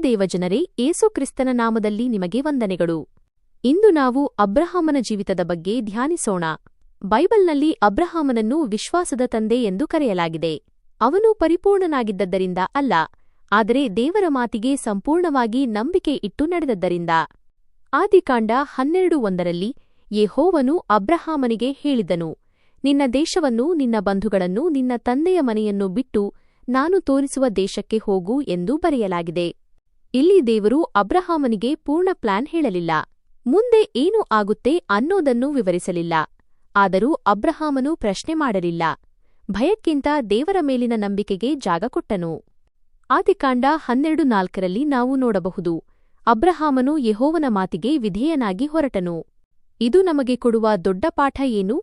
ದೇವಜನರೇ, ಯೇಸು ಕ್ರಿಸ್ತನ ನಾಮದಲ್ಲಿ ನಿಮಗೆ ವಂದನೆಗಳು. ಇಂದು ನಾವು ಅಬ್ರಹಾಮನ ಜೀವಿತದ ಬಗ್ಗೆ ಧ್ಯಾನಿಸೋಣ. ಬೈಬಲ್ನಲ್ಲಿ ಅಬ್ರಹಾಮನನ್ನು ವಿಶ್ವಾಸದ ತಂದೆ ಎಂದು ಕರೆಯಲಾಗಿದೆ. ಅವನು ಪರಿಪೂರ್ಣನಾಗಿದ್ದರಿಂದ ಅಲ್ಲ, ಆದರೆ ದೇವರ ಮಾತಿಗೆ ಸಂಪೂರ್ಣವಾಗಿ ನಂಬಿಕೆ ಇಟ್ಟು ನಡೆದದ್ದರಿಂದ. ಆದಿಕಾಂಡ 12:1 ಯೆಹೋವನು ಅಬ್ರಹಾಮನಿಗೆ ಹೇಳಿದನು, ನಿನ್ನ ದೇಶವನ್ನು, ನಿನ್ನ ಬಂಧುಗಳನ್ನು, ನಿನ್ನ ತಂದೆಯ ಮನೆಯನ್ನು ಬಿಟ್ಟು ನಾನು ತೋರಿಸುವ ದೇಶಕ್ಕೆ ಹೋಗು ಎಂದು ಬರೆಯಲಾಗಿದೆ. ಇಲ್ಲಿ ದೇವರು ಅಬ್ರಹಾಮನಿಗೆ ಪೂರ್ಣ ಪ್ಲಾನ್ ಹೇಳಲಿಲ್ಲ. ಮುಂದೆ ಏನು ಆಗುತ್ತೆ ಅನ್ನೋದನ್ನು ವಿವರಿಸಲಿಲ್ಲ. ಆದರೂ ಅಬ್ರಹಾಮನು ಪ್ರಶ್ನೆ ಮಾಡಲಿಲ್ಲ. ಭಯಕ್ಕಿಂತ ದೇವರ ಮೇಲಿನ ನಂಬಿಕೆಗೆ ಜಾಗ ಕೊಟ್ಟನು. ಆದಿಕಾಂಡ 12:4 ನಾವು ನೋಡಬಹುದು, ಅಬ್ರಹಾಮನು ಯೆಹೋವನ ಮಾತಿಗೆ ವಿಧೇಯನಾಗಿ ಹೊರಟನು. ಇದು ನಮಗೆ ಕೊಡುವ ದೊಡ್ಡ ಪಾಠ ಏನು?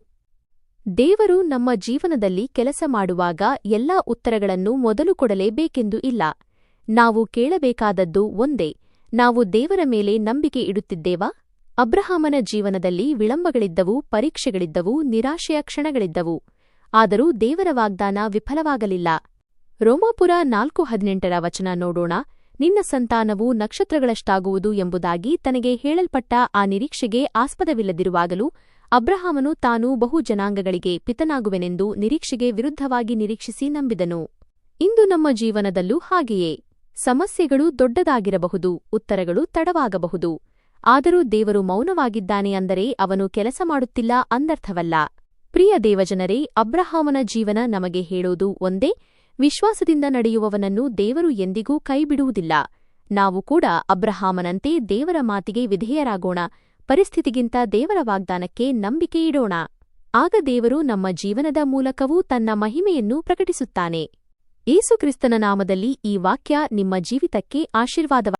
ದೇವರು ನಮ್ಮ ಜೀವನದಲ್ಲಿ ಕೆಲಸ ಮಾಡುವಾಗ ಎಲ್ಲಾ ಉತ್ತರಗಳನ್ನು ಮೊದಲು ಕೊಡಲೇಬೇಕೆಂದು ಇಲ್ಲ. ನಾವು ಕೇಳಬೇಕಾದದ್ದು ಒಂದೇ, ನಾವು ದೇವರ ಮೇಲೆ ನಂಬಿಕೆ ಇಡುತ್ತಿದ್ದೇವಾ? ಅಬ್ರಹಾಮನ ಜೀವನದಲ್ಲಿ ವಿಳಂಬಗಳಿದ್ದವು, ಪರೀಕ್ಷೆಗಳಿದ್ದವು, ನಿರಾಶೆಯ ಕ್ಷಣಗಳಿದ್ದವು. ಆದರೂ ದೇವರ ವಾಗ್ದಾನ ವಿಫಲವಾಗಲಿಲ್ಲ. ರೋಮಾಪುರ 4:18 ನೋಡೋಣ. ನಿನ್ನ ಸಂತಾನವು ನಕ್ಷತ್ರಗಳಷ್ಟಾಗುವುದು ಎಂಬುದಾಗಿ ತನಗೆ ಹೇಳಲ್ಪಟ್ಟ ಆ ನಿರೀಕ್ಷೆಗೆ ಆಸ್ಪದವಿಲ್ಲದಿರುವಾಗಲೂ ಅಬ್ರಹಾಮನು ತಾನು ಬಹು ಜನಾಂಗಗಳಿಗೆ ಪಿತನಾಗುವೆನೆಂದು ನಿರೀಕ್ಷೆಗೆ ವಿರುದ್ಧವಾಗಿ ನಿರೀಕ್ಷಿಸಿ ನಂಬಿದನು. ಇಂದು ನಮ್ಮ ಜೀವನದಲ್ಲೂ ಹಾಗೆಯೇ. ಸಮಸ್ಯೆಗಳು ದೊಡ್ಡದಾಗಿರಬಹುದು, ಉತ್ತರಗಳು ತಡವಾಗಬಹುದು. ಆದರೂ ದೇವರು ಮೌನವಾಗಿದ್ದಾನೆ ಅಂದರೆ ಅವನು ಕೆಲಸ ಮಾಡುತ್ತಿಲ್ಲ ಅಂದರ್ಥವಲ್ಲ. ಪ್ರಿಯ ದೇವಜನರೇ, ಅಬ್ರಹಾಮನ ಜೀವನ ನಮಗೆ ಹೇಳೋದು ಒಂದೇ, ವಿಶ್ವಾಸದಿಂದ ನಡೆಯುವವನನ್ನು ದೇವರು ಎಂದಿಗೂ ಕೈಬಿಡುವುದಿಲ್ಲ. ನಾವು ಕೂಡ ಅಬ್ರಹಾಮನಂತೆ ದೇವರ ಮಾತಿಗೆ ವಿಧೇಯರಾಗೋಣ, ಪರಿಸ್ಥಿತಿಗಿಂತ ದೇವರ ವಾಗ್ದಾನಕ್ಕೆ ನಂಬಿಕೆ ಇಡೋಣ. ಆಗ ದೇವರು ನಮ್ಮ ಜೀವನದ ಮೂಲಕವೂ ತನ್ನ ಮಹಿಮೆಯನ್ನು ಪ್ರಕಟಿಸುತ್ತಾನೆ. ಯೇಸು ಕ್ರಿಸ್ತನ ನಾಮದಲ್ಲಿ ಈ ವಾಕ್ಯ ನಿಮ್ಮ ಜೀವಿತಕ್ಕೆ ಆಶೀರ್ವಾದವಾಗಿದೆ.